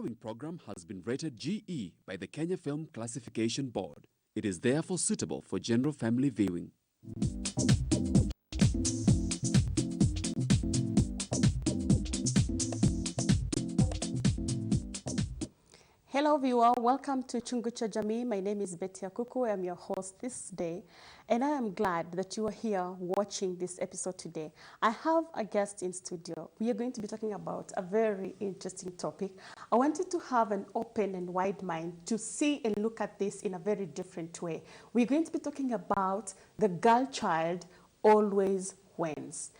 following program has been rated GE by the Kenya Film Classification Board. It is therefore suitable for general family viewing. Hello viewer, welcome to Chungu Jamii. My name is Betty Akuku. I'm your host this day, and I am glad that you are here watching this episode today. I have a guest in studio. We are going to be talking about a very interesting topic. I wanted to have an open and wide mind to see and look at this in a very different way. We're going to be talking about the girl child always wins.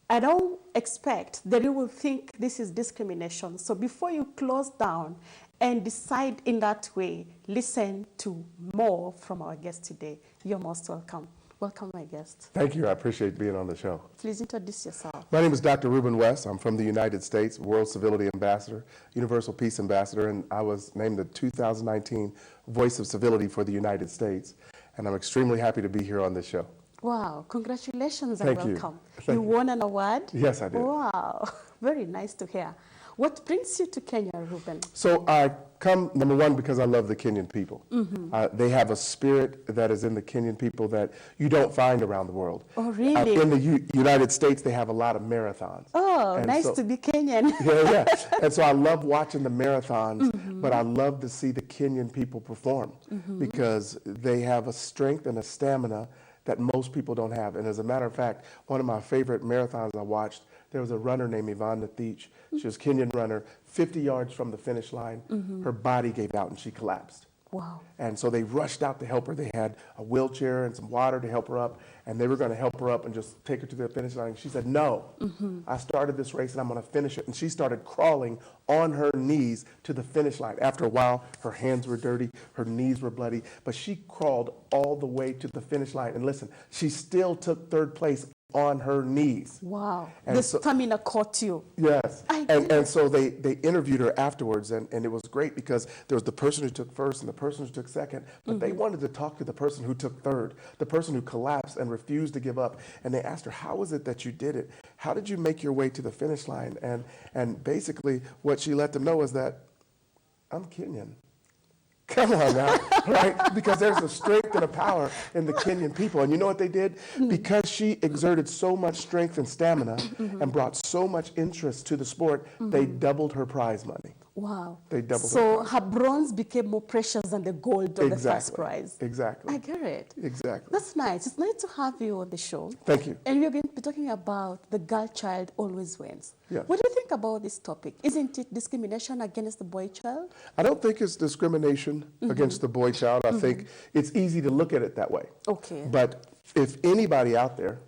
I don't expect that you will think this is discrimination. So before you close down and decide in that way, listen to more from our guest today. You're most welcome. Welcome, my guest. Thank you. I appreciate being on the show. Please introduce yourself. My name is Dr. Ruben West. I'm from the United States, World Civility Ambassador, Universal Peace Ambassador, and I was named the 2019 Voice of Civility for the United States. And I'm extremely happy to be here on this show. Wow, congratulations and Thank you. welcome. Thank you. Won an award? Yes, I did. Wow, very nice to hear. What brings you to Kenya, Ruben? So I come, number one, because I love the Kenyan people. They have a spirit that is in the Kenyan people that you don't find around the world. Oh, really? In the United States, they have a lot of marathons. Oh, And nice so- to be Kenyan. Yeah. And so I love watching the marathons, but I love to see the Kenyan people perform because they have a strength and a stamina that most people don't have. And as a matter of fact, one of my favorite marathons I watched, there was a runner named Yvonne Nathich. She was a Kenyan runner, 50 yards from the finish line. Her body gave out and she collapsed. Wow. And so they rushed out to help her. They had a wheelchair and some water to help her up, and they were going to help her up and just take her to the finish line. She said, no, I started this race and I'm going to finish it. And she started crawling on her knees to the finish line. After a while, her hands were dirty, her knees were bloody, but she crawled all the way to the finish line. And listen, she still took third place on her knees. Wow. And The so- stamina caught you. Yes, I get and so they interviewed her afterwards, and it was great because there was the person who took first and the person who took second, but they wanted to talk to the person who took third, the person who collapsed and refused to give up. And they asked her, how is it that you did it? How did you make your way to the finish line? And basically what she let them know is that, I'm Kenyan. Come on now, right? Because there's a strength and a power in the Kenyan people. And you know what they did? Because she exerted so much strength and stamina and brought so much interest to the sport, they doubled her prize money. Wow. They doubled So her bronze became more precious than the gold of the first prize. Exactly. I get it. Exactly. That's nice. It's nice to have you on the show. Thank you. And we're going to be talking about the girl child always wins. Yes. What do you think about this topic? Isn't it discrimination against the boy child? I don't think it's discrimination against the boy child. I think it's easy to look at it that way. Okay. But if anybody out there,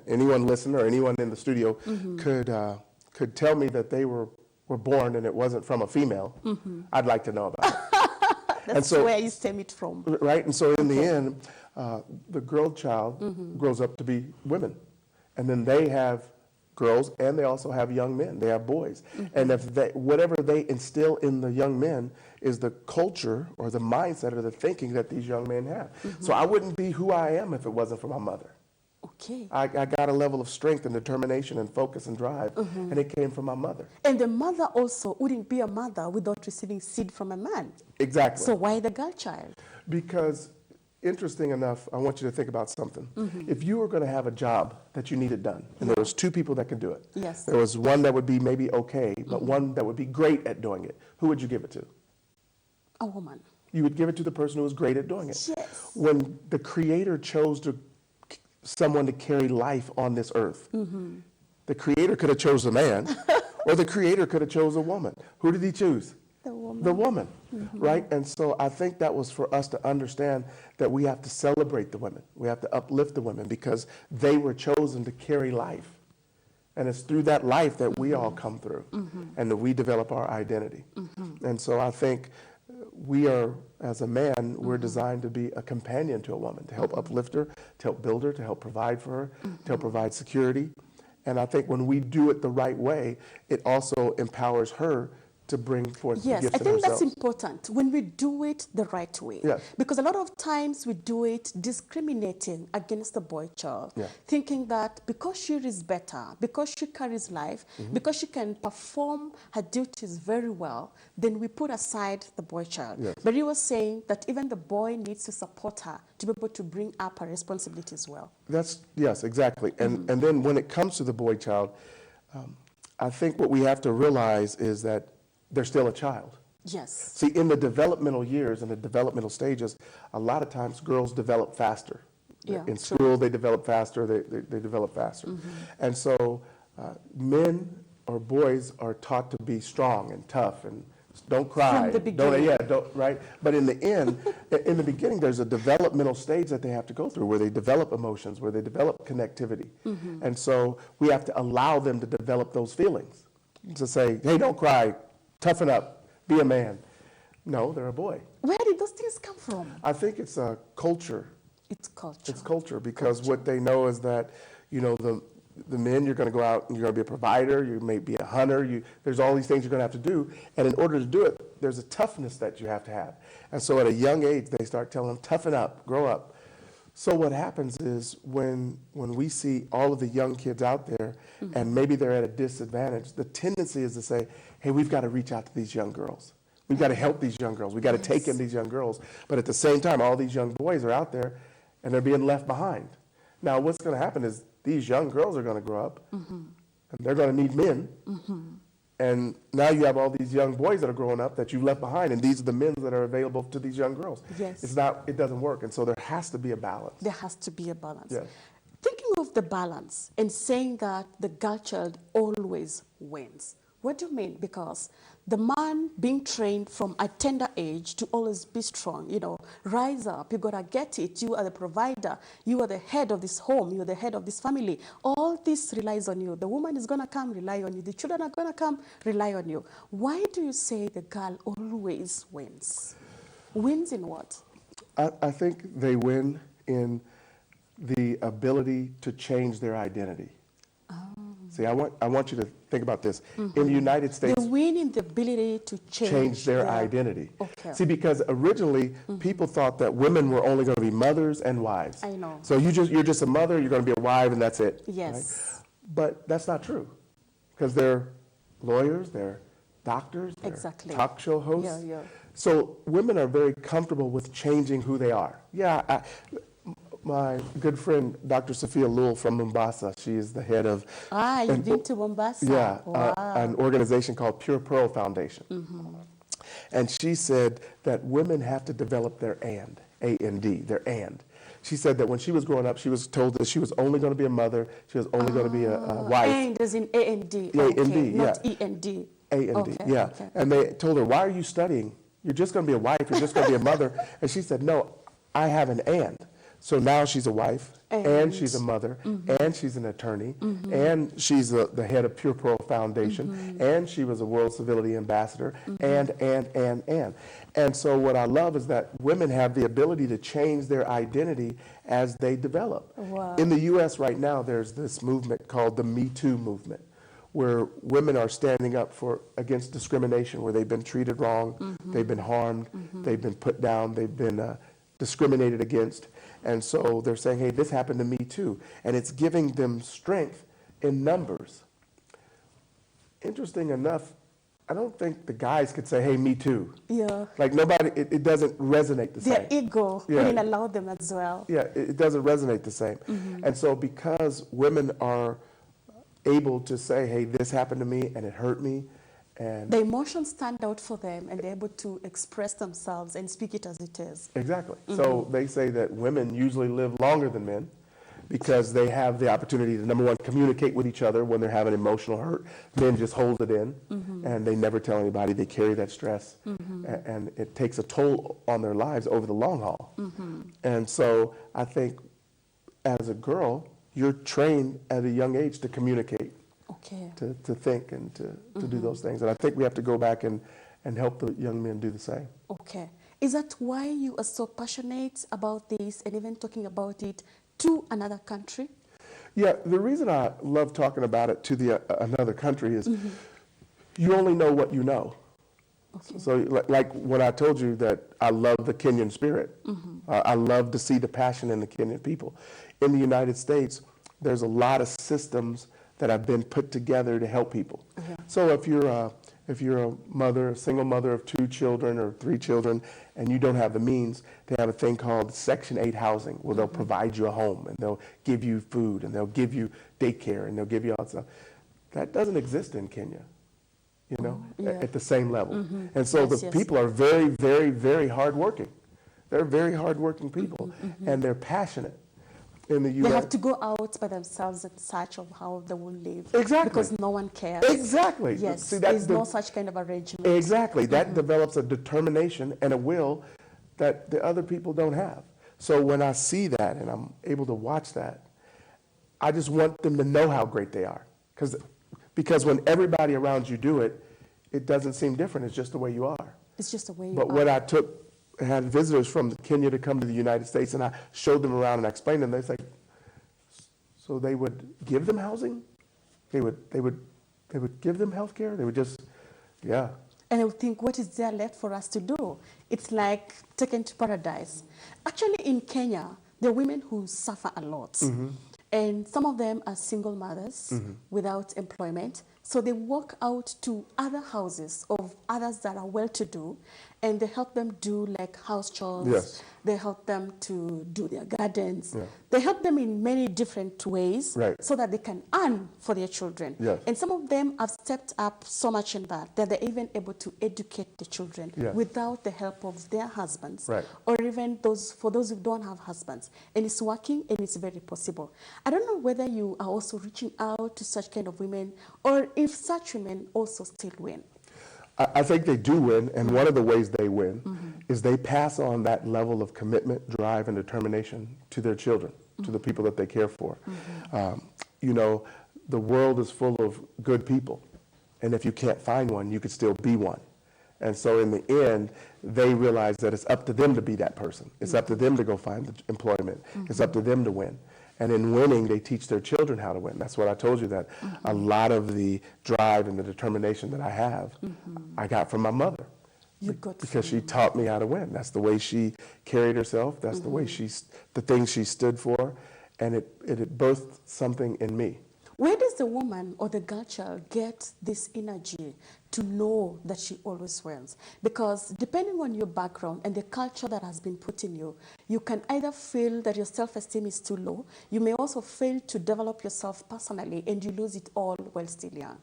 anyone listening or anyone in the studio could tell me that they were born and it wasn't from a female, I'd like to know about it. That's so- where you stem it from. Right? And so in the end, the girl child grows up to be women. And then they have girls and they also have young men. They have boys. And if whatever they instill in the young men is the culture or the mindset or the thinking that these young men have. So I wouldn't be who I am if it wasn't for my mother. Okay. I got a level of strength and determination and focus and drive, and it came from my mother. And the mother also wouldn't be a mother without receiving seed from a man. Exactly. So why the girl child? Because, interesting enough, I want you to think about something. If you were going to have a job that you needed done, and there was two people that could do it. Yes. There was one that would be maybe okay, but one that would be great at doing it. Who would you give it to? A woman. You would give it to the person who was great at doing it. Yes. When the Creator chose someone to carry life on this earth, the Creator could have chose a man, or the Creator could have chose a woman. Who did he choose? The woman. The woman, right? And so I think that was for us to understand that we have to celebrate the women. We have to uplift the women because they were chosen to carry life. And it's through that life that we all come through and that we develop our identity. And so I think we are, as a man, we're designed to be a companion to a woman, to help uplift her, to help build her, to help provide for her, to help provide security. And I think when we do it the right way, it also empowers her to bring forth the Yes, gifts I in think that's ourselves. important when we do it the right way. Yes. Because a lot of times we do it discriminating against the boy child, Yeah. thinking that because she is better, because she carries life, because she can perform her duties very well, then we put aside the boy child. Yes. But you were saying that even the boy needs to support her to be able to bring up her responsibility as well. Yes, exactly. And then when it comes to the boy child, I think what we have to realize is that they're still a child. Yes. See, in the developmental years and the developmental stages, a lot of times girls develop faster. Yeah, In true. school, they develop faster, they develop faster. And so men or boys are taught to be strong and tough and don't cry. From the beginning. Right? But in the end, in the beginning, there's a developmental stage that they have to go through where they develop emotions, where they develop connectivity. And so we have to allow them to develop those feelings. To say, hey, don't cry, toughen up, be a man. No, they're a boy. Where did those things come from? I think it's a culture. It's culture. It's culture because what they know is that, the men, you're going to go out and you're going to be a provider, you may be a hunter, there's all these things you're going to have to do. And in order to do it, there's a toughness that you have to have. And so at a young age, they start telling them, toughen up, grow up. So what happens is when we see all of the young kids out there and maybe they're at a disadvantage, the tendency is to say, hey, we've got to reach out to these young girls. We've got to help these young girls. We've got to take in these young girls. But at the same time, all these young boys are out there and they're being left behind. Now, what's going to happen is these young girls are going to grow up and they're going to need men. And now you have all these young boys that are growing up that you left behind, and these are the men that are available to these young girls. Yes. It doesn't work. And so there has to be a balance. There has to be a balance. Yes. Thinking of the balance and saying that the girl child always wins. What do you mean? Because the man being trained from a tender age to always be strong, rise up, you gotta get it, you are the provider, you are the head of this home, you are the head of this family. All this relies on you. The woman is gonna come, rely on you. The children are gonna come, rely on you. Why do you say the girl always wins? Wins in what? I think they win in the ability to change their identity. See, I want you to think about this. In the United States, They win in the ability to change their identity. Okay. See, because originally people thought that women were only going to be mothers and wives. I know. So you're just a mother, you're going to be a wife, and that's it. Yes. Right? But that's not true, because they're lawyers, they're doctors, they're Exactly. talk show hosts. Yeah. So women are very comfortable with changing who they are. Yeah. My good friend, Dr. Sophia Lul from Mombasa, she is the head of You've been to Mombasa? yeah, Wow. an organization called Pure Pearl Foundation. And she said that women have to develop their and, A-N-D, their and. She said that when she was growing up, she was told that she was only going to be a mother, she was only going to be a wife. And as in A-N-D. Yeah, Okay, A-N-D, not yeah. E-N-D. A-N-D, Okay, yeah. okay. And they told her, why are you studying? You're just going to be a wife, you're just going to be a mother. And she said, no, I have an and. So now she's a wife, and she's a mother, and she's an attorney, and she's the head of Pure Pearl Foundation, and she was a World Civility Ambassador, and. And so what I love is that women have the ability to change their identity as they develop. Wow. In the U.S. right now, there's this movement called the Me Too movement, where women are standing up against discrimination, where they've been treated wrong, they've been harmed, they've been put down, they've been discriminated against. And so they're saying, hey, this happened to me too. And it's giving them strength in numbers. Interesting enough, I don't think the guys could say, hey, me too. Yeah. Like nobody, it doesn't resonate the Their same. ego Yeah. wouldn't allow them as well. Yeah, it doesn't resonate the same. And so because women are able to say, hey, this happened to me and it hurt me, and The emotions stand out for them and they're able to express themselves and speak it as it is. exactly. So they say that women usually live longer than men because they have the opportunity to, number one, communicate with each other when they're having emotional hurt. Men just hold it in and they never tell anybody. They carry that stress and it takes a toll on their lives over the long haul. And so I think as a girl, you're trained at a young age to communicate, Okay. to think and to do those things. And I think we have to go back and help the young men do the same. Okay. Is that why you are so passionate about this and even talking about it to another country? Yeah, the reason I love talking about it to another country is you only know what you know. Okay. So like when I told you that I love the Kenyan spirit, I love to see the passion in the Kenyan people. In the United States, there's a lot of systems that have been put together to help people. So if you're a mother, a single mother of 2 children or 3 children, and you don't have the means, they have a thing called Section 8 housing, where they'll provide you a home, and they'll give you food, and they'll give you daycare, and they'll give you all that stuff. That doesn't exist in Kenya, you know, at the same level. And so the people are very, very, very hardworking. They're very hardworking people, and they're passionate. In the U.S. They have to go out by themselves in search of how they will live. Exactly. Because no one cares. Exactly. Yes, See, there's no such kind of arrangement. Exactly. That develops a determination and a will that the other people don't have. So when I see that and I'm able to watch that, I just want them to know how great they are. Because when everybody around you do it, it doesn't seem different. It's just the way you are. It's just the way you But are. when I had visitors from Kenya to come to the United States, and I showed them around and I explained them, they say, so they would give them housing? They would give them health care? They would just, yeah. And I would think, what is there left for us to do? It's like taken to paradise. Actually, in Kenya, there are women who suffer a lot. And some of them are single mothers without employment. So they walk out to other houses of others that are well-to-do, and they help them do like house chores. Yes. They help them to do their gardens. Yeah. They help them in many different ways Right. so that they can earn for their children. Yes. And some of them have stepped up so much in that they're even able to educate the children Yes. without the help of their husbands, Right. or even for those who don't have husbands. And it's working, and it's very possible. I don't know whether you are also reaching out to such kind of women, or if such women also still win. I think they do win, and one of the ways they win is they pass on that level of commitment, drive, and determination to their children, to the people that they care for. You know, the world is full of good people, and if you can't find one, you could still be one. And so in the end, they realize that it's up to them to be that person. It's up to them to go find the employment. It's up to them to win. And in winning, they teach their children how to win. That's what I told you, that a lot of the drive and the determination that I have, I got from my mother. You got Because from she taught me how to win. That's the way she carried herself. That's the way the things she stood for. And it birthed something in me. Where does the woman or the girl child get this energy to know that she always wins? Because depending on your background and the culture that has been put in you, you can either feel that your self-esteem is too low. You may also fail to develop yourself personally, and you lose it all while still young.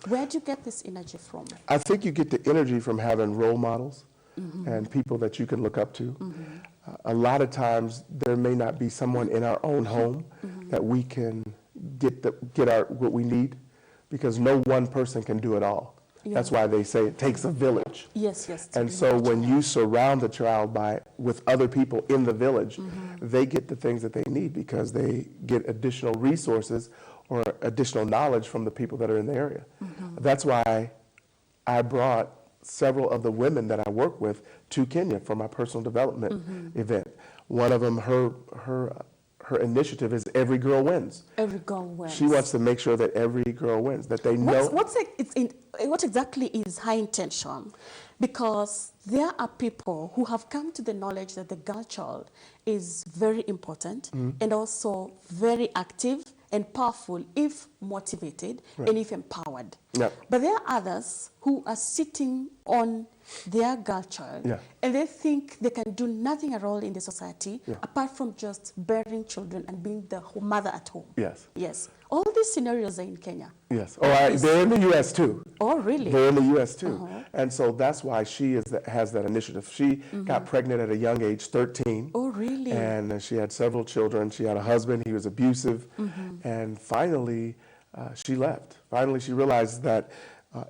Where do you get this energy from? I think you get the energy from having role models and people that you can look up to. A lot of times there may not be someone in our own home that we can get what we need, because no one person can do it all. That's why they say it takes a village. Yes, yes. And so when you surround the child with other people in the village, they get the things that they need because they get additional resources or additional knowledge from the people that are in the area. That's why I brought several of the women that I work with to Kenya for my personal development event. One of them, her initiative is Every Girl Wins. Every girl wins. She wants to make sure that every girl wins, that they know. What exactly is her intention? Because there are people who have come to the knowledge that the girl child is very important and also very active and powerful if motivated and if empowered. Yep. But there are others who are sitting on their girl child and they think they can do nothing at all in the society apart from just bearing children and being the mother at home. Yes. Yes. All these scenarios are in Kenya. Yes. They're in the U.S. too. Oh, really? They're in the U.S. too. And so that's why she has that initiative. She got pregnant at a young age, 13. Oh, really? And she had several children. She had a husband. He was abusive. And finally, she left. Finally, she realized that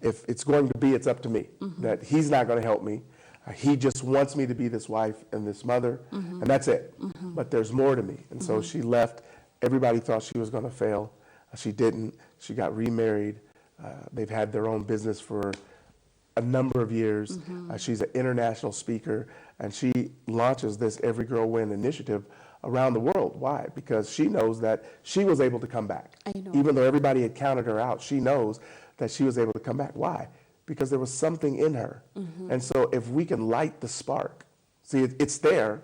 if it's going to be, it's up to me. That he's not going to help me. He just wants me to be this wife and this mother, and that's it. But there's more to me. And so she left. Everybody thought she was going to fail. She didn't. She got remarried. They've had their own business for a number of years. She's an international speaker, and she launches this Every Girl Win initiative around the world. Why? Because she knows that she was able to come back. I know. Even though everybody had counted her out, she knows that she was able to come back. Why? because there was something in her. And so if we can light the spark, see, it's there,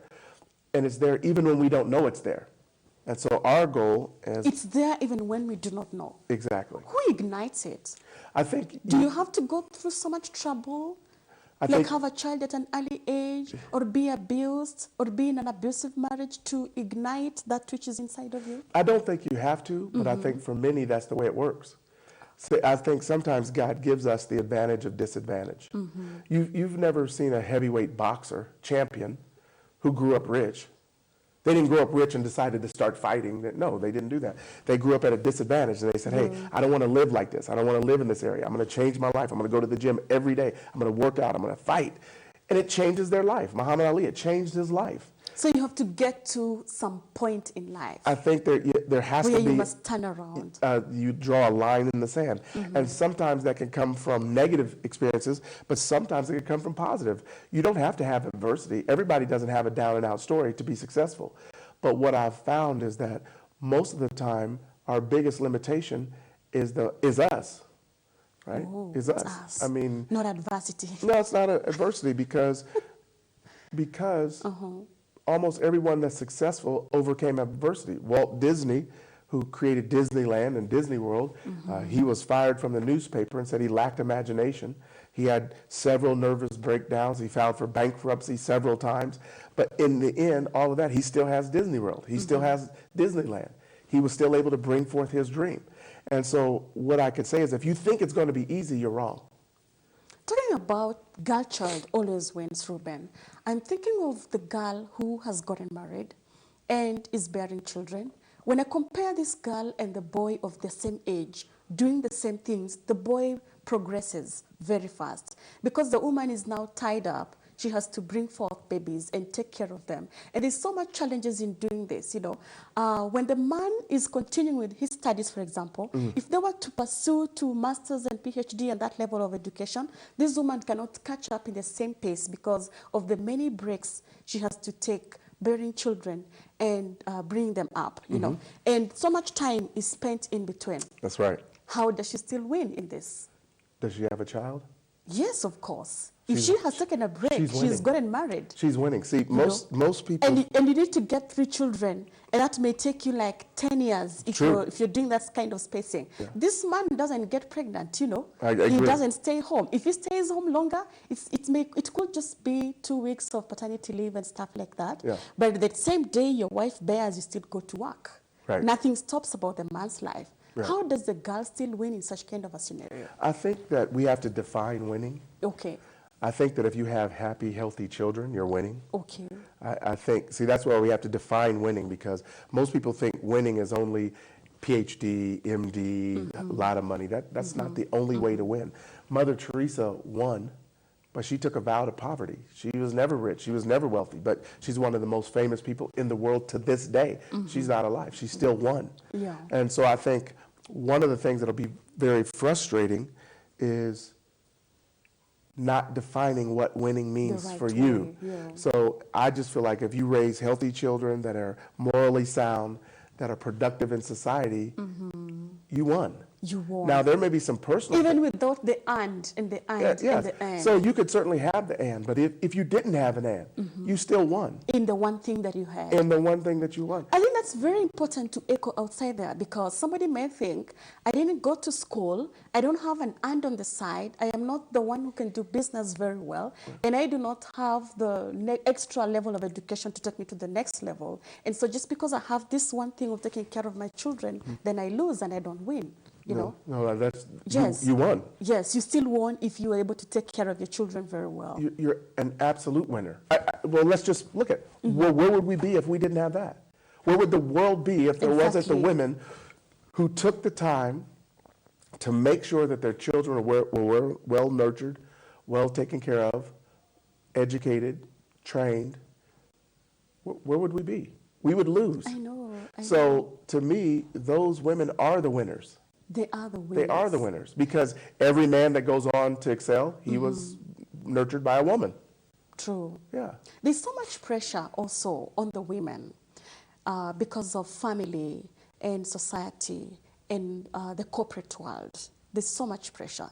and it's there even when we don't know it's there. And so our goal is... It's there even when we do not know. Exactly. Who ignites it? I think... Do you have to go through so much trouble? Like have a child at an early age, or be abused, or be in an abusive marriage to ignite that which is inside of you? I don't think you have to, but I think for many that's the way it works. So I think sometimes God gives us the advantage of disadvantage. You've never seen a heavyweight boxer, champion, who grew up rich. They didn't grow up rich and decided to start fighting. No, they didn't do that. They grew up at a disadvantage, and they said, hey, I don't want to live like this. I don't want to live in this area. I'm going to change my life. I'm going to go to the gym every day. I'm going to work out. I'm going to fight. And it changes their life. Muhammad Ali, it changed his life. So you have to get to some point in life. I think there has where to be... you must turn around. You draw a line in the sand. And sometimes that can come from negative experiences, but sometimes it can come from positive. You don't have to have adversity. Everybody doesn't have a down and out story to be successful. But what I've found is that most of the time, our biggest limitation is us, right? Oh, is us. I mean... Not adversity. No, it's not adversity because almost everyone that's successful overcame adversity. Walt Disney, who created Disneyland and Disney World, he was fired from the newspaper and said he lacked imagination. He had several nervous breakdowns. He filed for bankruptcy several times. But in the end, all of that, he still has Disney World. He still has Disneyland. He was still able to bring forth his dream. And so what I could say is if you think it's going to be easy, you're wrong. Talking about girl child always wins, Ruben. I'm thinking of the girl who has gotten married and is bearing children. When I compare this girl and the boy of the same age doing the same things, the boy progresses very fast because the woman is now tied up. She has to bring forth babies and take care of them. And there's so much challenges in doing this, you know. When the man is continuing with his studies, for example, if they were to pursue to master's and PhD and that level of education, this woman cannot catch up in the same pace because of the many breaks she has to take bearing children and bringing them up, you know. And so much time is spent in between. That's right. How does she still win in this? Does she have a child? Yes, of course. If she has taken a break, she's gotten married. She's winning. See, most people... And you need to get 3 children, and that may take you like 10 years if you're doing that kind of spacing. Yeah. This man doesn't get pregnant, you know. I agree. He doesn't stay home. If he stays home longer, it could just be 2 weeks of paternity leave and stuff like that. Yeah. But the same day your wife bears, you still go to work. Right. Nothing stops about the man's life. Right. How does the girl still win in such kind of a scenario? I think that we have to define winning. Okay. I think that if you have happy, healthy children, you're winning. Okay. I think, see, that's where we have to define winning because most people think winning is only PhD, MD, a lot of money. That's not the only way to win. Mother Teresa won, but she took a vow to poverty. She was never rich. She was never wealthy, but she's one of the most famous people in the world to this day. She's not alive. She still won. Yeah. And so I think one of the things that'll be very frustrating is not defining what winning means for you. Yeah. So I just feel like if you raise healthy children that are morally sound, that are productive in society, you won. You won. Now, there may be some personal... Even without the and and the and and the and. So you could certainly have the and, but if you didn't have an and, you still won. In the one thing that you had. In the one thing that you won. I think that's very important to echo outside there because somebody may think, I didn't go to school, I don't have an and on the side, I am not the one who can do business very well, and I do not have the extra level of education to take me to the next level. And so just because I have this one thing of taking care of my children, then I lose and I don't win. You know? No, that's, yes. you won. Yes, you still won if you were able to take care of your children very well. You're an absolute winner. Well, let's just look at, where would we be if we didn't have that? Where would the world be if there wasn't the women who took the time to make sure that their children were well nurtured, well taken care of, educated, trained? Where would we be? We would lose. I know. So to me, those women are the winners. They are the winners. They are the winners because every man that goes on to excel, he was nurtured by a woman. True. Yeah. There's so much pressure also on the women because of family and society and the corporate world. There's so much pressure.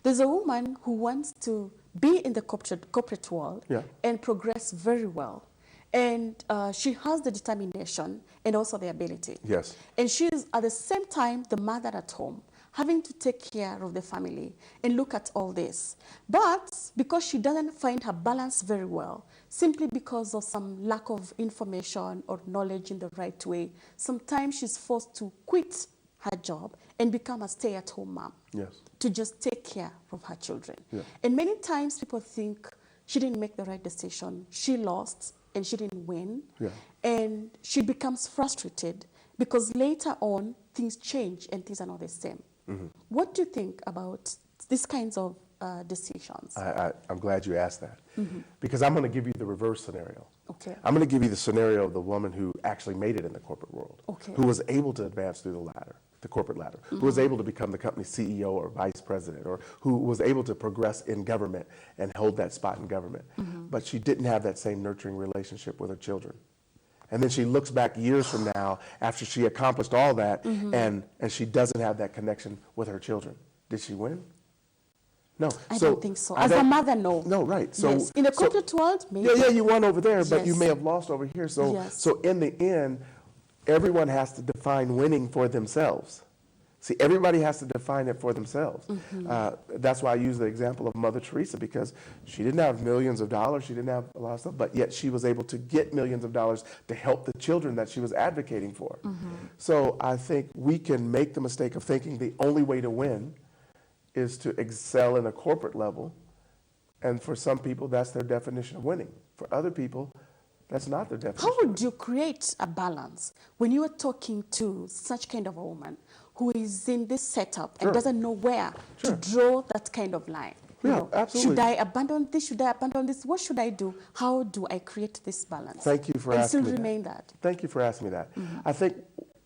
There's a woman who wants to be in the corporate world Yeah. and progress very well. And she has the determination and also the ability. Yes. And she's at the same time the mother at home, having to take care of the family and look at all this. But because she doesn't find her balance very well, simply because of some lack of information or knowledge in the right way, sometimes she's forced to quit her job and become a stay-at-home mom. Yes. To just take care of her children. Yeah. And many times people think she didn't make the right decision, she lost and she didn't win. Yeah. And she becomes frustrated because later on things change and things are not the same. Mm-hmm. What do you think about these kinds of decisions? I'm glad you asked that, Mm-hmm. because I'm going to give you the reverse scenario. Okay. I'm going to give you the scenario of the woman who actually made it in the corporate world, Okay. who was able to advance through the ladder, the corporate ladder, who was able to become the company's CEO or vice president, or who was able to progress in government and hold that spot in government. But she didn't have that same nurturing relationship with her children. And then she looks back years from now after she accomplished all that, and she doesn't have that connection with her children. Did she win? No. I don't think so. I As a don't- mother, no. No, right. So, yes. In the so- corporate world, maybe. yeah, you won over there, but you Yes. may have lost over here. So, Yes. so in the end, everyone has to define winning for themselves. See, everybody has to define it for themselves. That's why I use the example of Mother Teresa, because she didn't have millions of dollars, she didn't have a lot of stuff, but yet she was able to get millions of dollars to help the children that she was advocating for. So I think we can make the mistake of thinking the only way to win is to excel in a corporate level. And for some people, that's their definition of winning. For other people, that's not their definition. How would you create a balance when you are talking to such kind of a woman who is in this setup Sure. and doesn't know where Sure. to draw that kind of line? You Yeah, know, absolutely. Should I abandon this? Should I abandon this? What should I do? How do I create this balance? Thank you for and asking still me that. remain that. Thank you for asking me that. I think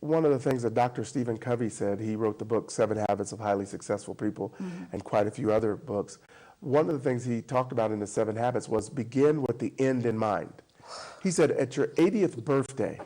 one of the things that Dr. Stephen Covey said, he wrote the book 7 Habits of Highly Successful People and quite a few other books. One of the things he talked about in the 7 Habits was begin with the end in mind. He said at your 80th birthday,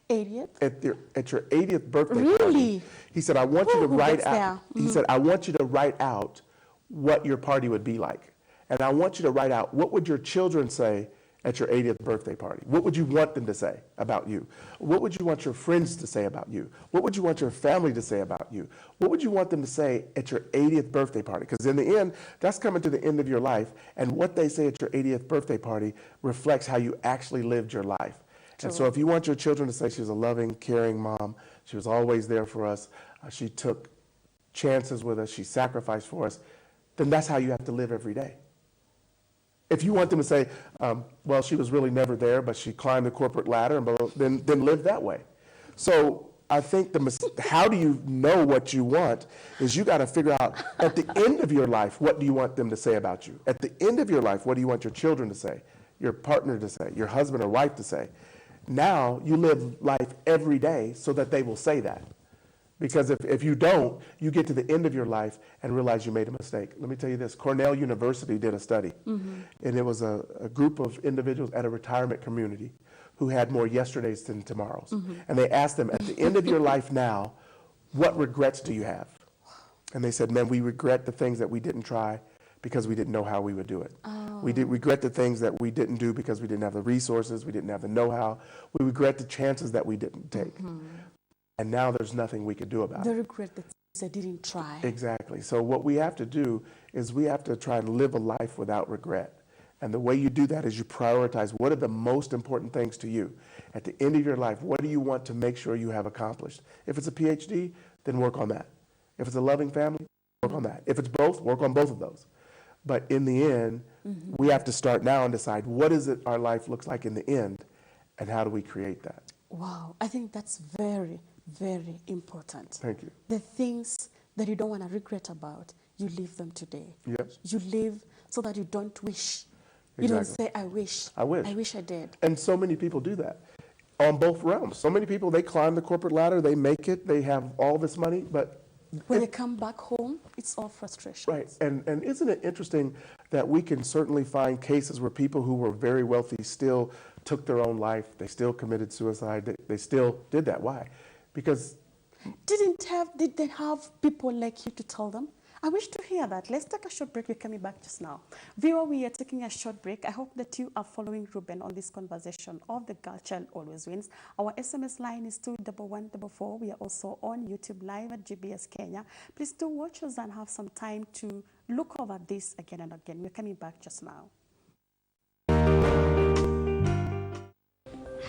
80th? at your 80th birthday Really? party, he said, I want you to Who write gets out, there? he said, I want you to write out what your party would be like. And I want you to write out, what would your children say at your 80th birthday party? What would you want them to say about you? What would you want your friends to say about you? What would you want your family to say about you? What would you want them to say at your 80th birthday party? Because in the end, that's coming to the end of your life, and what they say at your 80th birthday party reflects how you actually lived your life. And so if you want your children to say she was a loving, caring mom, she was always there for us, she took chances with us, she sacrificed for us, then that's how you have to live every day. If you want them to say, well, she was really never there, but she climbed the corporate ladder, and blah, blah, then live that way. So I think how do you know what you want is you got to figure out at the end of your life, what do you want them to say about you? At the end of your life, what do you want your children to say, your partner to say, your husband or wife to say? Now you live life every day so that they will say that. Because if you don't, you get to the end of your life and realize you made a mistake. Let me tell you this, Cornell University did a study, and it was a group of individuals at a retirement community who had more yesterdays than tomorrows. And they asked them, at the end of your life now, what regrets do you have? And they said, man, we regret the things that we didn't try because we didn't know how we would do it. We did regret the things that we didn't do because we didn't have the resources, we didn't have the know-how. We regret the chances that we didn't take. And now there's nothing we could do about The it. regret that I didn't try. Exactly. So what we have to do is we have to try to live a life without regret. And the way you do that is you prioritize what are the most important things to you. At the end of your life, what do you want to make sure you have accomplished? If it's a PhD, then work on that. If it's a loving family, work on that. If it's both, work on both of those. But in the end, we have to start now and decide what is it our life looks like in the end, and how do we create that? Wow, I think that's very, very important. Thank you. The things that you don't want to regret about, you live them today. Yes. You live so that you don't wish. You don't Exactly. say, I wish. I wish. I wish I did. And so many people do that on both realms. So many people, they climb the corporate ladder, they make it, they have all this money, but When they come back home, it's all frustration. right. And isn't it interesting that we can certainly find cases where people who were very wealthy still took their own life, they still committed suicide, they still did that. Why? Because Did they have people like you to tell them? I wish to hear that. Let's take a short break. We're coming back just now. Viewer, we are taking a short break. I hope that you are following Ruben on this conversation of the girl child always wins. Our SMS line is 21144. We are also on YouTube Live at GBS Kenya. Please do watch us and have some time to look over this again and again. We're coming back just now.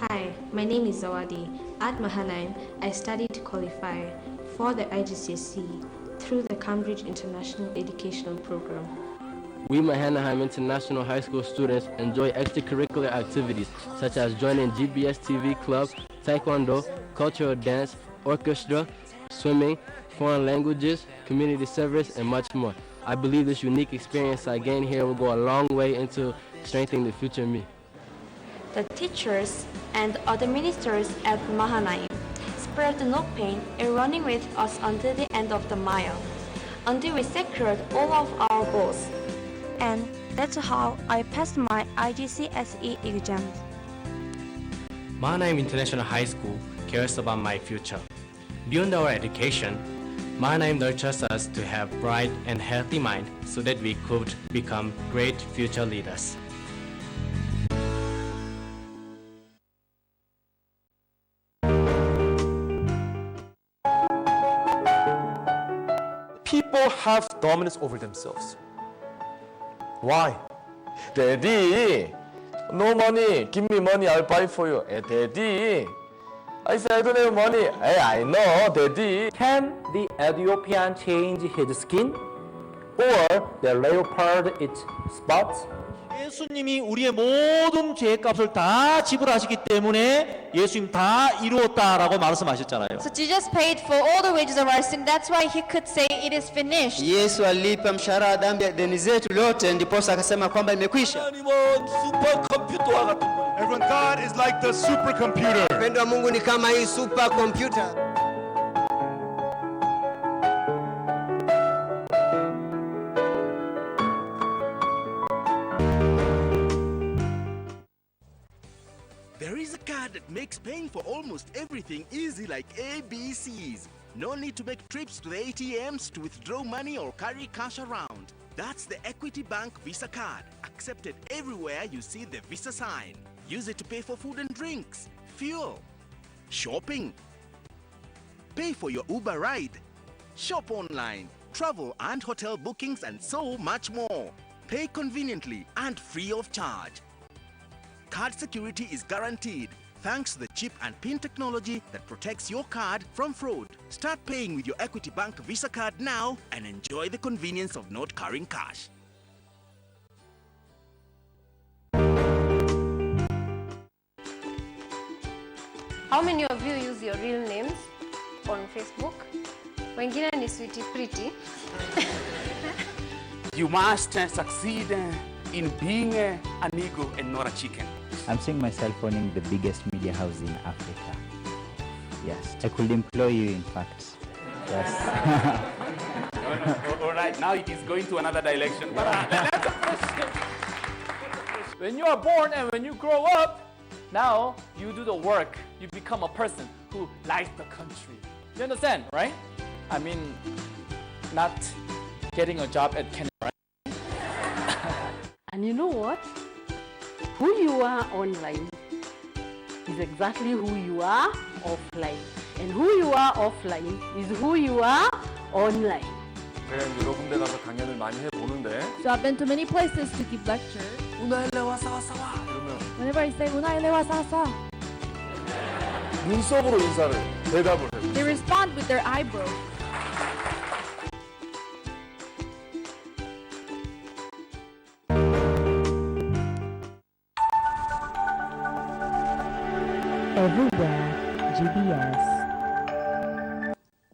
Hi, my name is Zawadi. At Mahanaim, I studied to qualify for the IGCSE through the Cambridge International Educational Program. We Mahanaim International High School students enjoy extracurricular activities such as joining GBS TV Club, Taekwondo, cultural dance, orchestra, swimming, foreign languages, community service, and much more. I believe this unique experience I gained here will go a long way into strengthening the future me. The teachers and other ministers at Mahanaim spared no pain in running with us until the end of the mile, until we secured all of our goals. And that's how I passed my IGCSE exams. Mahanaim International High School cares about my future. Beyond our education, Mahanaim nurtures us to have bright and healthy mind so that we could become great future leaders. People have dominance over themselves. Why? Daddy, no money. Give me money, I'll buy for you. Hey, Daddy, I said I don't have money. Hey, I know, Daddy. Can the Ethiopian change his skin? Or the leopard its spots? 예수님이 우리의 모든 죄값을 다 지불하시기 때문에 예수님 다 이루었다라고 말씀하셨잖아요. So Jesus paid for all the wages of our sin. That's why he could say it is finished. Yesu alipa mshahara wa deni zetu lote, ndiposa akasema kwamba imekwisha. 하나님은 슈퍼컴퓨터와 같은 분이에요. Everyone, God is like the supercomputer. Upendo wa Mungu ni kama hii supercomputer. There is a card that makes paying for almost everything easy like ABCs. No need to make trips to the ATMs to withdraw money or carry cash around. That's the Equity Bank Visa card, accepted everywhere you see the Visa sign. Use it to pay for food and drinks, fuel, shopping, pay for your Uber ride, shop online, travel and hotel bookings, and so much more. Pay conveniently and free of charge. Card security is guaranteed thanks to the chip and PIN technology that protects your card from fraud. Start paying with your Equity Bank Visa card now and enjoy the convenience of not carrying cash. How many of you use your real names on Facebook? Wengine ni Sweetie Pretty. You must succeed in being an eagle and not a chicken. I'm seeing myself owning the biggest media house in Africa. Yes, I could employ you, in fact. Yes. All right, now it is going to another direction. But that's a question. When you are born and when you grow up, now you do the work. You become a person who likes the country. You understand, right? I mean, not getting a job at Kenya, right? And you know what? Who you are online is exactly who you are offline. And who you are offline is who you are online. 제가 여러 군데 가서 강연을 많이 해보는데 So I've been to many places to give lectures. 우나일레 와서 이러면 Whenever I say 우나일레 와서 눈썹으로 인사를 대답을 해요. they respond with their eyebrows. Everywhere, GBS.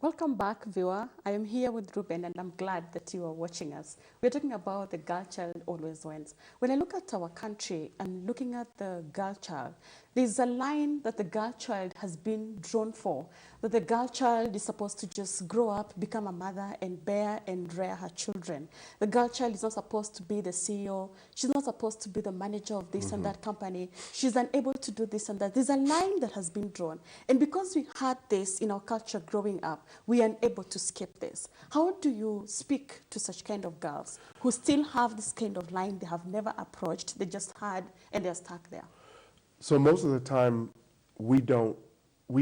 Welcome back, viewer. I am here with Ruben and I'm glad that you are watching us. We're talking about the girl child always wins. When I look at our country and looking at the girl child, there's a line that the girl child has been drawn for, that the girl child is supposed to just grow up, become a mother, and bear and rear her children. The girl child is not supposed to be the CEO. She's not supposed to be the manager of this and that company. She's unable to do this and that. There's a line that has been drawn. And because we had this in our culture growing up, we are unable to skip this. How do you speak to such kind of girls who still have this kind of line they have never approached, they just had, and they're stuck there? So most of the time, we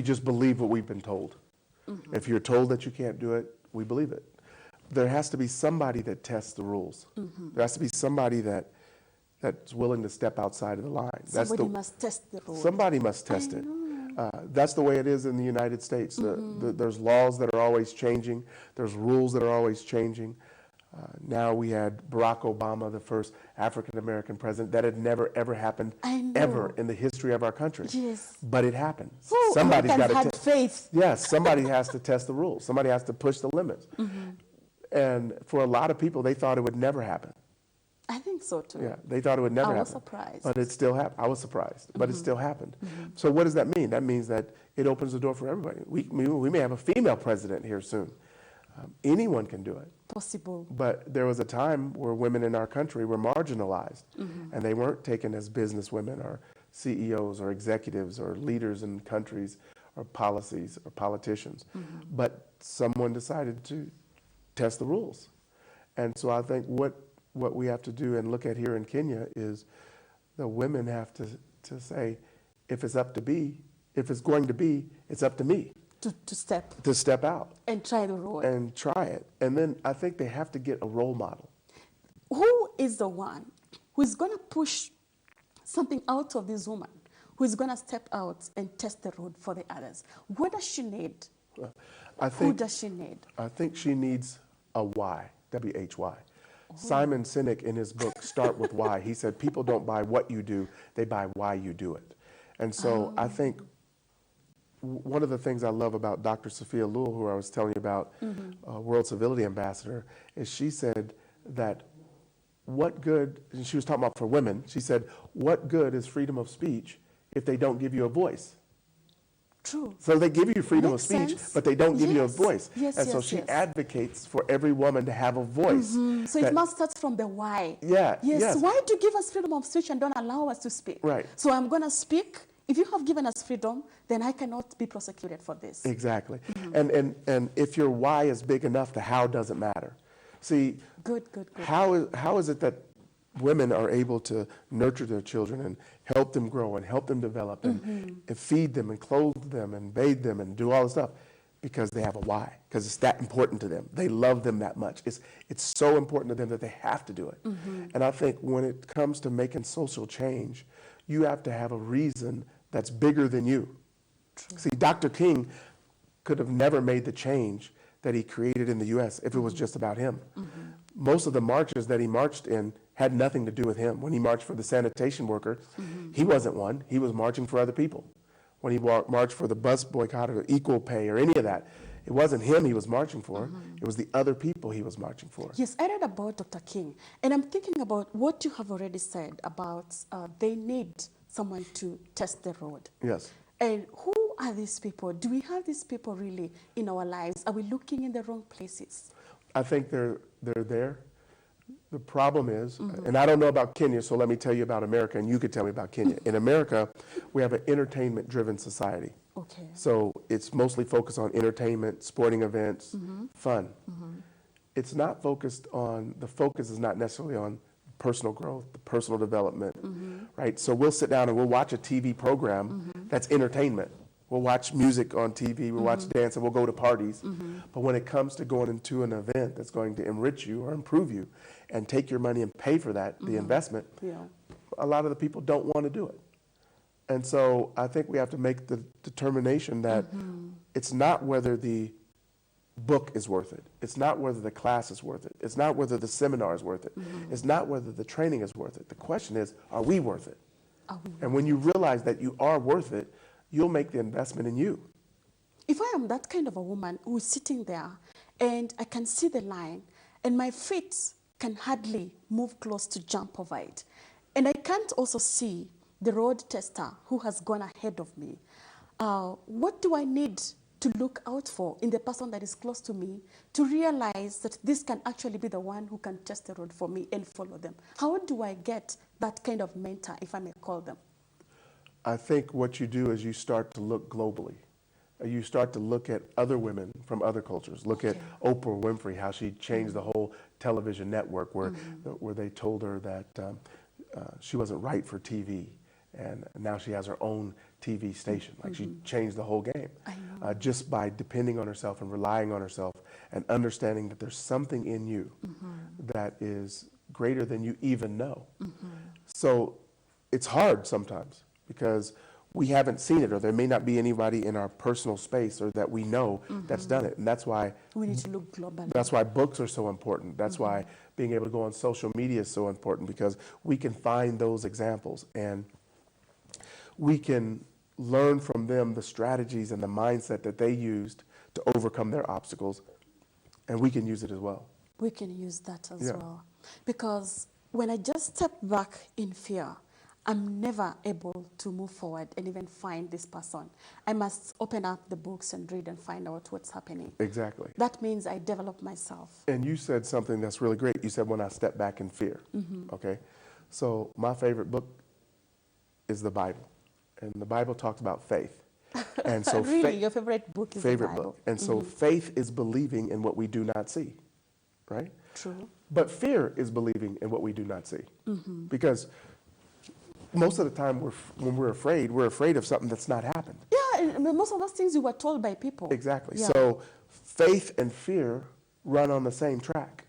just believe what we've been told. If you're told that you can't do it, we believe it. There has to be somebody that tests the rules. There has to be somebody that's willing to step outside of the line. Somebody must test the rules. Somebody must test it. That's the way it is in the United States. There's laws that are always changing. There's rules that are always changing. Now we had Barack Obama, the first African-American president. That had never, ever happened, ever in the history of our country. Yes. But it happened. Ooh, Somebody's got had to faith. Yes, somebody has to test the rules. Somebody has to push the limits. And for a lot of people, they thought it would never happen. I think so too. Yeah, they thought it would never happen. I was surprised. But it still happened. I was surprised, but it still happened. So what does that mean? That means that it opens the door for everybody. We may have a female president here soon. Anyone can do it. Possible. But there was a time where women in our country were marginalized, and they weren't taken as businesswomen or CEOs or executives or leaders in countries or policies or politicians. But someone decided to test the rules. And so I think what we have to do and look at here in Kenya is the women have to say, if it's going to be, it's up to me. To step out. And try the role. And try it. And then I think they have to get a role model. Who is the one who is going to push something out of this woman, who is going to step out and test the road for the others? What does she need? Who does she need? I think she needs a why, W-H-Y. Simon Sinek in his book, Start With Why, he said, people don't buy what you do, they buy why you do it. And so I think one of the things I love about Dr. Sophia Lul, who I was telling you about, World Civility Ambassador, is she said that what good, and she was talking about for women, she said, what good is freedom of speech if they don't give you a voice? True. So they give you freedom Makes of speech, sense. but they don't give you a voice. Yes, and so she advocates for every woman to have a voice. So it must start from the why. Yeah. Yes. Why do you give us freedom of speech and don't allow us to speak? Right. So I'm going to speak. If you have given us freedom, then I cannot be prosecuted for this. Exactly. And if your why is big enough, the how doesn't matter. See, good. How is it that women are able to nurture their children and help them grow and help them develop and feed them and clothe them and bathe them and do all this stuff? Because they have a why, because it's that important to them. They love them that much. It's so important to them that they have to do it. And I think when it comes to making social change, you have to have a reason that's bigger than you. True. See, Dr. King could have never made the change that he created in the U.S. if it was just about him. Most of the marches that he marched in had nothing to do with him. When he marched for the sanitation worker, he wasn't one. He was marching for other people. When he marched for the bus boycott or equal pay or any of that, it wasn't him he was marching for. It was the other people he was marching for. Yes, I read about Dr. King, and I'm thinking about what you have already said about they need someone to test the road. Yes. And who are these people? Do we have these people really in our lives? Are we looking in the wrong places? I think they're there. The problem is, and I don't know about Kenya, so let me tell you about America, and you could tell me about Kenya. In America, we have an entertainment-driven society. Okay. So it's mostly focused on entertainment, sporting events, fun. It's not focused on, the focus is not necessarily on personal growth, personal development, right? So we'll sit down and we'll watch a TV program that's entertainment. We'll watch music on TV, we'll watch dance, and we'll go to parties. But when it comes to going into an event that's going to enrich you or improve you and take your money and pay for that, the investment, a lot of the people don't want to do it. And so I think we have to make the determination that it's not whether the book is worth it. It's not whether the class is worth it. It's not whether the seminar is worth it. It's not whether the training is worth it. The question is, are we worth it? And when you realize that you are worth it, you'll make the investment in you. If I am that kind of a woman who is sitting there and I can see the line and my feet can hardly move close to jump over it, and I can't also see the road tester who has gone ahead of me, what do I need to look out for in the person that is close to me to realize that this can actually be the one who can test the road for me and follow them? How do I get that kind of mentor, if I may call them? I think what you do is you start to look globally. You start to look at other women from other cultures. Look at Oprah Winfrey, how she changed the whole television network where, where they told her that she wasn't right for TV. And now she has her own TV station. Like she changed the whole game just by depending on herself and relying on herself and understanding that there's something in you that is greater than you even know. So it's hard sometimes because we haven't seen it, or there may not be anybody in our personal space or that we know that's done it. And that's why we need to look globally. That's why books are so important. That's why being able to go on social media is so important, because we can find those examples and we can learn from them the strategies and the mindset that they used to overcome their obstacles, and we can use it as well. We can use that as well. Because when I just step back in fear, I'm never able to move forward and even find this person. I must open up the books and read and find out what's happening. Exactly. That means I develop myself. And you said something that's really great. You said, when I step back in fear. Okay? So my favorite book is the Bible. And the Bible talks about faith. And so really, your favorite book is the Bible. Book. And so faith is believing in what we do not see, right? True. But fear is believing in what we do not see. Because most of the time when we're afraid of something that's not happened. Yeah, and most of those things you were told by people. Exactly. Yeah. So faith and fear run on the same track.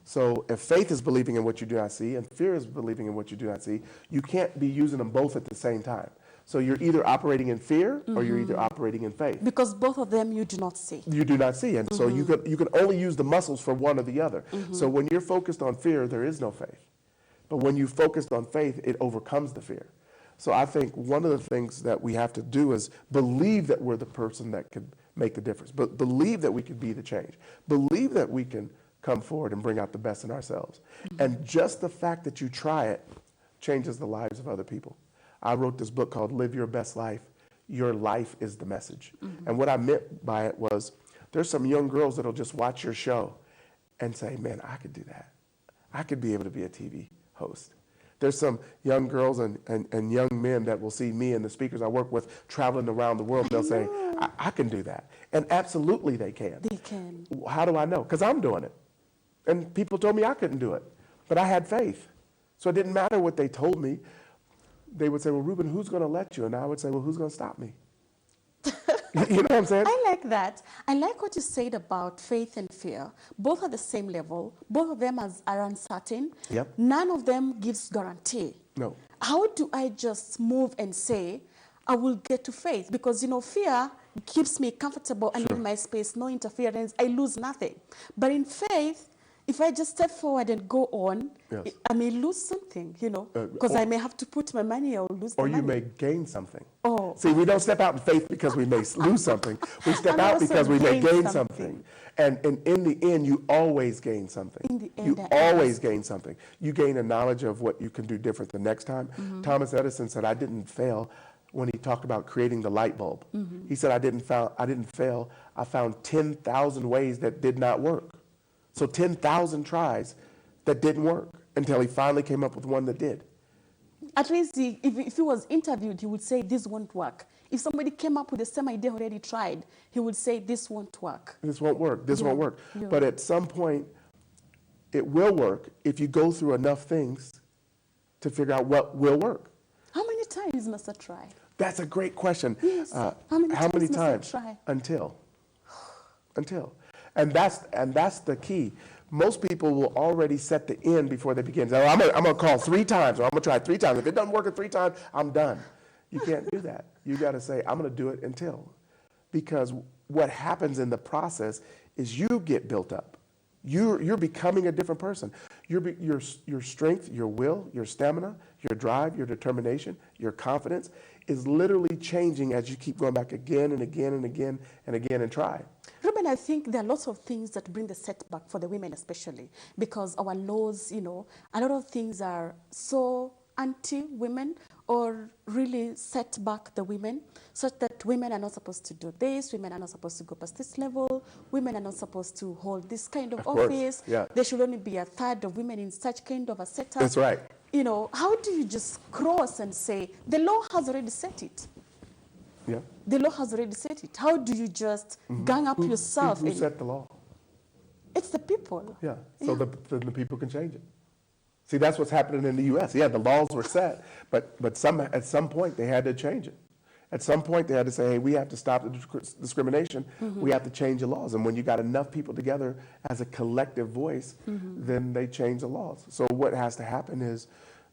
So if faith is believing in what you do not see and fear is believing in what you do not see, you can't be using them both at the same time. So you're either operating in fear or you're either operating in faith. Because both of them you do not see. You do not see. And so you can only use the muscles for one or the other. So when you're focused on fear, there is no faith. But when you focused on faith, it overcomes the fear. So I think one of the things that we have to do is believe that we're the person that could make the difference. But believe that we could be the change. Believe that we can come forward and bring out the best in ourselves. And just the fact that you try it changes the lives of other people. I wrote this book called Live Your Best Life. Your life is the message. And what I meant by it was, there's some young girls that'll just watch your show and say, man, I could do that. I could be able to be a TV host. There's some young girls and young men that will see me and the speakers I work with traveling around the world. They'll say, I can do that. And absolutely they can. They can. How do I know? Because I'm doing it. And people told me I couldn't do it. But I had faith. So it didn't matter what they told me. They would say, well, Ruben, who's going to let you? And I would say, well, who's going to stop me? You know what I'm saying? I like that. I like what you said about faith and fear. Both are the same level. Both of them are uncertain. Yep. None of them gives guarantee. No. How do I just move and say, I will get to faith? Because, you know, fear keeps me comfortable and in my space, no interference, I lose nothing. But in faith, if I just step forward and go on, I may lose something, you know, because I may have to put my money or lose the money. Or you may gain something. Oh. See, we don't step out in faith because we may lose something. We step out because we may gain something. And in the end, you always gain something. In the end, you always gain something. You gain a knowledge of what you can do different the next time. Thomas Edison said, I didn't fail when he talked about creating the light bulb. He said, I didn't fail. I found 10,000 ways that did not work. So 10,000 tries that didn't work until he finally came up with one that did. At least if he was interviewed, he would say, this won't work. If somebody came up with the same idea already tried, he would say, this won't work. This won't work. This won't work. Yeah. But at some point, it will work if you go through enough things to figure out what will work. How many times must I try? That's a great question. Yes. How many times must I try? Until. And that's the key. Most people will already set the end before they begin. So I'm gonna call 3 times, or I'm gonna try 3 times. If it doesn't work at 3 times, I'm done. You can't do that. You got to say, I'm gonna do it until. Because what happens in the process is you get built up. You're becoming a different person. Your strength, your will, your stamina, your drive, your determination, your confidence is literally changing as you keep going back again and again and again and again and try. Ruben, I think there are lots of things that bring the setback for the women especially, because our laws, you know, a lot of things are so anti-women, or really set back the women, such that women are not supposed to do this, women are not supposed to go past this level, women are not supposed to hold this kind of course, office. yeah. There should only be a third of women in such kind of a setup. That's right. You know, how do you just cross and say, the law has already set it? Yeah. The law has already set it. How do you just gang up yourself? Who set the law? It's the people. Yeah. So the people can change it. See, that's what's happening in the U.S. Yeah, the laws were set, but at some point they had to change it. At some point they had to say, hey, we have to stop the discrimination. We have to change the laws. And when you got enough people together as a collective voice, then they change the laws. So what has to happen is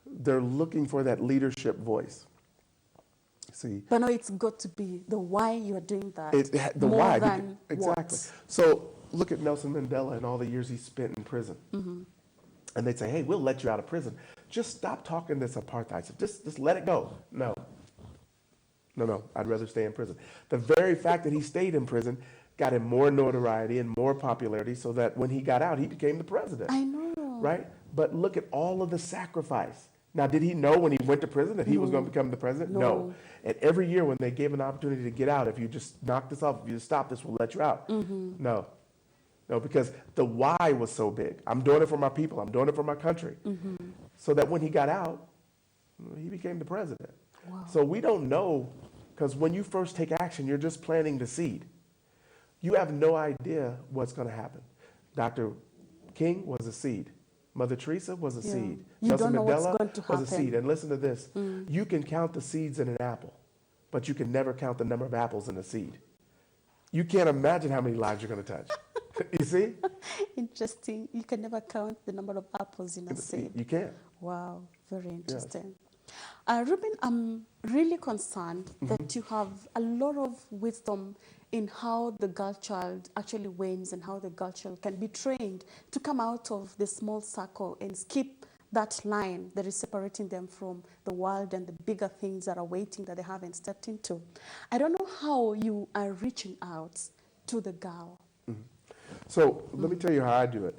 they're looking for that leadership voice. See, but now it's got to be the why you are doing that. The more why, than exactly. what. So look at Nelson Mandela and all the years he spent in prison. And they'd say, hey, we'll let you out of prison. Just stop talking this apartheid stuff. Just let it go. No, I'd rather stay in prison. The very fact that he stayed in prison got him more notoriety and more popularity so that when he got out, he became the president. I know. Right? But look at all of the sacrifice. Now, did he know when he went to prison that he was going to become the president? No. And every year when they gave an opportunity to get out, if you just knock this off, if you just stop this, we'll let you out. No, because the why was so big. I'm doing it for my people. I'm doing it for my country. So that when he got out, he became the president. Wow. So we don't know, because when you first take action, you're just planting the seed. You have no idea what's going to happen. Dr. King was a seed. Mother Teresa was a seed. You Nelson don't know what's Mandela going to happen. was a seed. And listen to this. You can count the seeds in an apple, but you can never count the number of apples in a seed. You can't imagine how many lives you're going to touch. You see? Interesting. You can never count the number of apples in a seed. You can't. Wow, very interesting. Ruben, I'm really concerned that you have a lot of wisdom in how the girl child actually wins and how the girl child can be trained to come out of the small circle and skip that line that is separating them from the world and the bigger things that are waiting that they haven't stepped into. I don't know how you are reaching out to the girl. So let me tell you how I do it.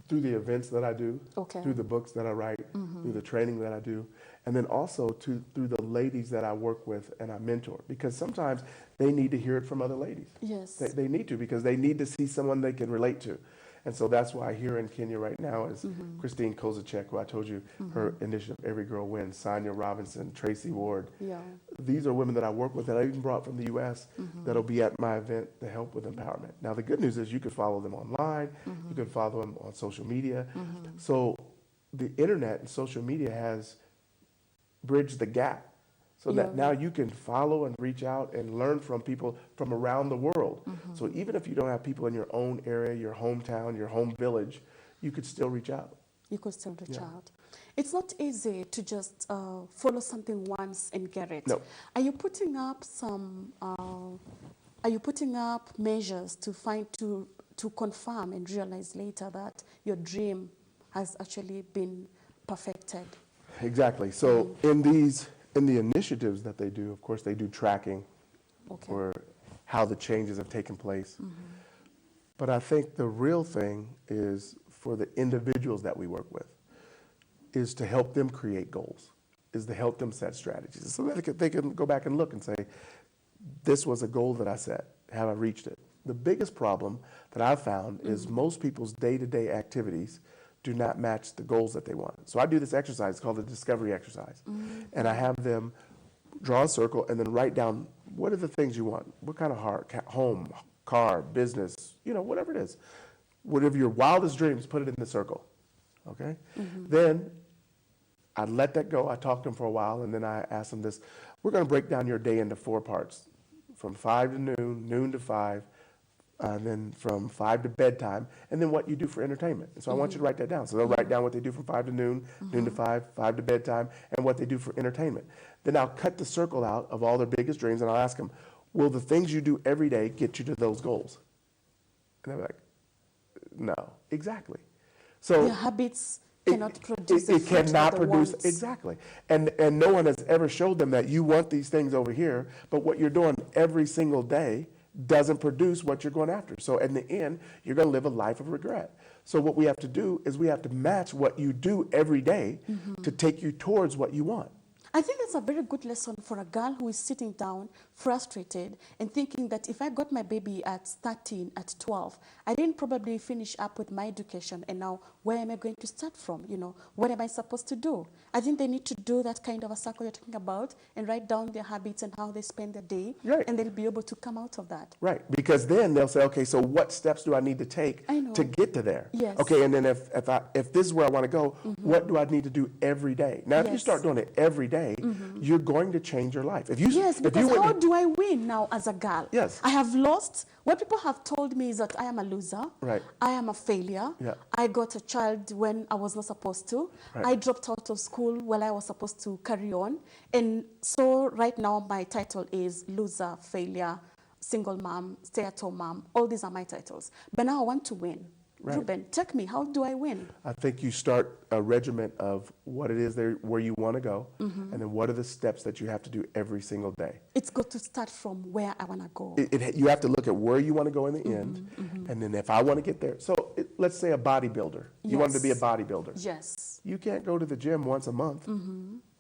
Through the events that I do, Okay. through the books that I write, through the training that I do, and then also through the ladies that I work with and I mentor. Because sometimes they need to hear it from other ladies. Yes. They need to, because they need to see someone they can relate to. And so that's why here in Kenya right now is Christine Kozacek, who I told you, her initiative, Every Girl Wins, Sonia Robinson, Tracy Ward. Yeah. These are women that I work with that I even brought from the U.S. That'll be at my event to help with empowerment. Now, the good news is you can follow them online. You can follow them on social media. So the internet and social media has bridged the gap so that now you can follow and reach out and learn from people from around the world. So even if you don't have people in your own area, your hometown, your home village, you could still reach out. You could still reach out. It's not easy to just follow something once and get it. No. Are you putting up some? Are you putting up measures to confirm and realize later that your dream has actually been perfected? Exactly. So in the initiatives that they do, of course, they do tracking for how the changes have taken place. But I think the real thing is for the individuals that we work with is to help them create goals, is to help them set strategies. So that they can go back and look and say, this was a goal that I set. Have I reached it? The biggest problem that I've found is most people's day-to-day activities do not match the goals that they want. So I do this exercise, it's called the discovery exercise. And I have them draw a circle and then write down, what are the things you want? What kind of home, car, business, whatever it is. Whatever your wildest dreams, put it in the circle, okay? Then I let that go. I talk to them for a while, and then I ask them this. We're going to break down your day into 4 parts, from 5 to noon, noon to 5, and then from 5 to bedtime, and then what you do for entertainment. And so I want you to write that down. So they'll write down what they do from 5 to noon, noon to 5, 5 to bedtime, and what they do for entertainment. Then I'll cut the circle out of all their biggest dreams, and I'll ask them, will the things you do every day get you to those goals? And they're like, no, exactly. So your habits cannot produce it cannot produce wants. exactly, and no one has ever showed them that you want these things over here, but what you're doing every single day doesn't produce what you're going after. So in the end, you're going to live a life of regret. So what we have to do is we have to match what you do every day to take you towards what you want. I think it's a very good lesson for a girl who is sitting down, frustrated, and thinking that if I got my baby at 13, at 12, I didn't probably finish up with my education, and now where am I going to start from? You know, what am I supposed to do? I think they need to do that kind of a circle you're talking about and write down their habits and how they spend their day, Right. and they'll be able to come out of that. Right, because then they'll say, okay, so what steps do I need to take to get to there? Yes. Okay, and then if this is where I want to go, what do I need to do every day? Now, if you Yes. start doing it every day, you're going to change your life. If you, Yes, if because you went how to- do I win now as a girl? Yes. I have lost. What people have told me is that I am a loser. Right. I am a failure. Yeah. I got a child when I was not supposed to. Right. I dropped out of school while I was supposed to carry on. And so right now my title is loser, failure, single mom, stay-at-home mom. All these are my titles. But now I want to win. Right. Ruben, take me. How do I win? I think you start a regiment of what it is there, where you want to go, and then what are the steps that you have to do every single day. It's got to start from where I want to go. You have to look at where you want to go in the end, and then if I want to get there. So let's say a bodybuilder. You wanted to be a Yes. bodybuilder. Yes. You can't go to the gym once a month.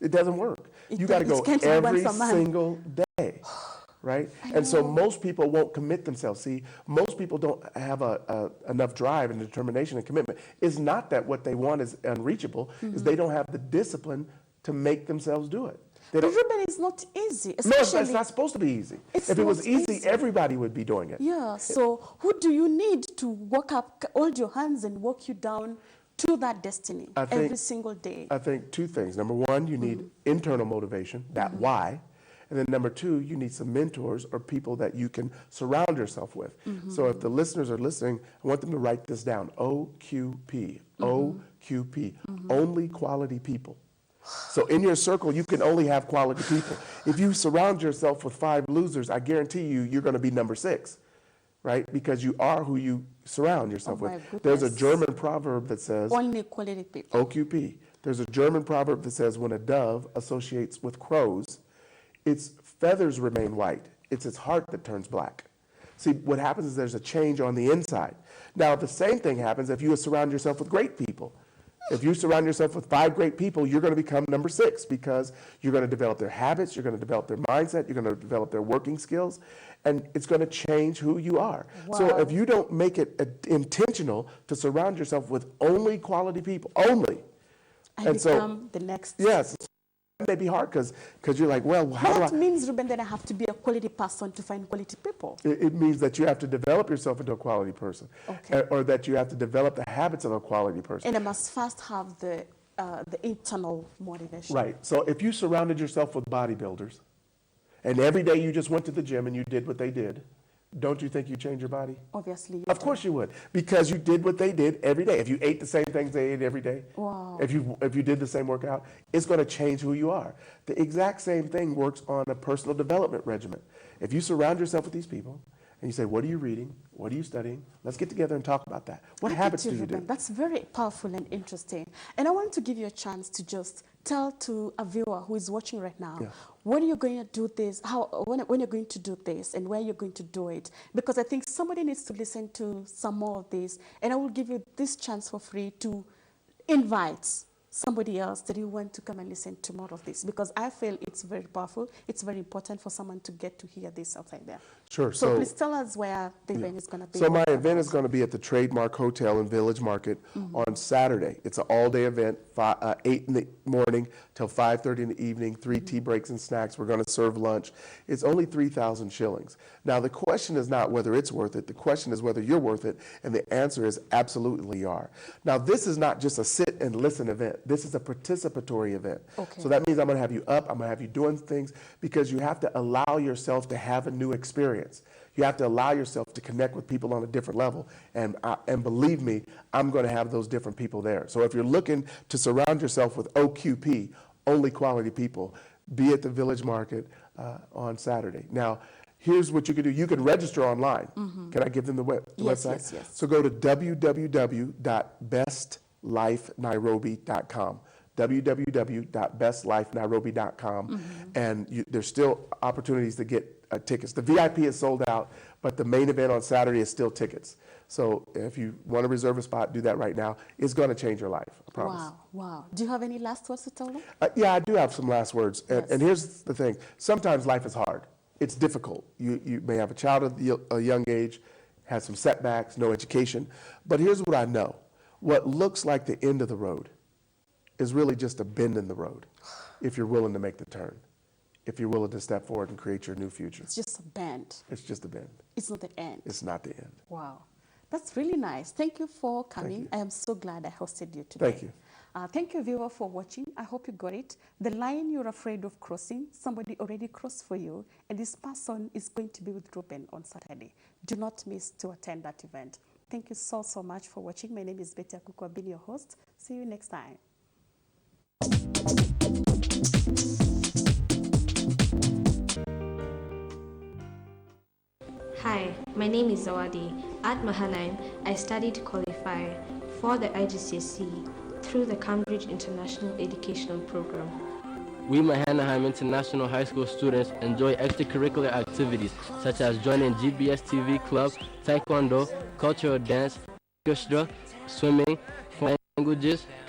It doesn't work. You got to it go can't be every once a month. single day. Right? And so most people won't commit themselves. See, most people don't have enough drive and determination and commitment. It's not that what they want is unreachable, is they don't have the discipline to make themselves do it. They But don't, Ruben, it's not easy. no, it's Especially, not supposed to be easy. It's If it was not easy, easy. everybody would be doing it. Yeah, so who do you need to walk up, hold your hands and walk you down to that destiny I think- every single day? I think two things. Number one, you need internal motivation, that why. And then number two, you need some mentors or people that you can surround yourself with. So if the listeners are listening, I want them to write this down. OQP. OQP. Only quality people. So in your circle, you can only have quality people. If you surround yourself with 5 losers, I guarantee you, you're going to be number 6, right? Because you are who you surround yourself Oh, my with. There's a goodness. German proverb that says, Only quality people. OQP. There's a German proverb that says, when a dove associates with crows, its feathers remain white. It's its heart that turns black. See, what happens is there's a change on the inside. Now, the same thing happens if you surround yourself with great people. If you surround yourself with 5 great people, you're going to become number 6 because you're going to develop their habits, you're going to develop their mindset, you're going to develop their working skills, and it's going to change who you are. So Wow. if you don't make it intentional to surround yourself with only quality people, only. I become the next. Yes, it may be hard because you're like, well, how do That I? means, Ruben, that I have to be a quality person to find quality people. It means that you have to develop yourself into a quality person, Okay. or that you have to develop the habits of a quality person. And I must first have the internal motivation. Right. So if you surrounded yourself with bodybuilders, and every day you just went to the gym and you did what they did, don't you think you'd change your body? Obviously. Of course you would, because you did what they did every day. If you ate the same things they ate every day, Wow. if you did the same workout, it's going to change who you are. The exact same thing works on a personal development regimen. If you surround yourself with these people and you say, what are you reading? What are you studying? Let's get together and talk about that. What habits do you do? Ruben. That's very powerful and interesting. And I want to give you a chance to just tell to a viewer who is watching right now, when you're going to do this, when you're going to do this, and where you're going to do it. Because I think somebody needs to listen to some more of this, and I will give you this chance for free to invite somebody else that you want to come and listen to more of this, because I feel it's very powerful. It's very important for someone to get to hear this outside there. Sure. So please tell us where the event is going to be. So my event is going to be at the Trademark Hotel in Village Market on Saturday. It's an all-day event, 8 in the morning till 5:30 in the evening, 3 tea breaks and snacks. We're going to serve lunch. It's only 3,000 shillings. Now, the question is not whether it's worth it. The question is whether you're worth it, and the answer is absolutely you are. Now, this is not just a sit and listen event. This is a participatory event. Okay. So that means I'm going to have you up, I'm going to have you doing things, because you have to allow yourself to have a new experience. You have to allow yourself to connect with people on a different level. And believe me, I'm going to have those different people there. So if you're looking to surround yourself with OQP, only quality people, be at the Village Market on Saturday. Now, here's what you can do. You can register online. Can I give them the Yes, website? yes. So go to www.bestlifenairobi.com. www.bestlifenairobi.com, and there's still opportunities to get tickets. The VIP is sold out, but the main event on Saturday is still tickets. So if you want to reserve a spot, do that right now. It's going to change your life, I promise. Wow, wow. Do you have any last words to tell them? Yeah, I do have some last words. And here's the thing. Sometimes life is hard. It's difficult. You may have a child at a young age, has some setbacks, no education. But here's what I know. What looks like the end of the road is really just a bend in the road if you're willing to make the turn, if you're willing to step forward and create your new future. It's just a bend. It's just a bend. It's not the end. It's not the end. Wow. That's really nice. Thank you for coming. I am so glad I hosted you today. Thank you. Thank you, viewer, for watching. I hope you got it. The line you're afraid of crossing, somebody already crossed for you, and this person is going to be with Ruben on Saturday. Do not miss to attend that event. Thank you so much for watching. My name is Betty Akuku. I've been your host. See you next time. Hi, my name is Zawadi. At Mahanaim, I studied to qualify for the IGCSE through the Cambridge International Educational Program. We Mahanaim International High School students enjoy extracurricular activities such as joining GBS TV Club, Taekwondo, cultural dance, orchestra, swimming, foreign languages,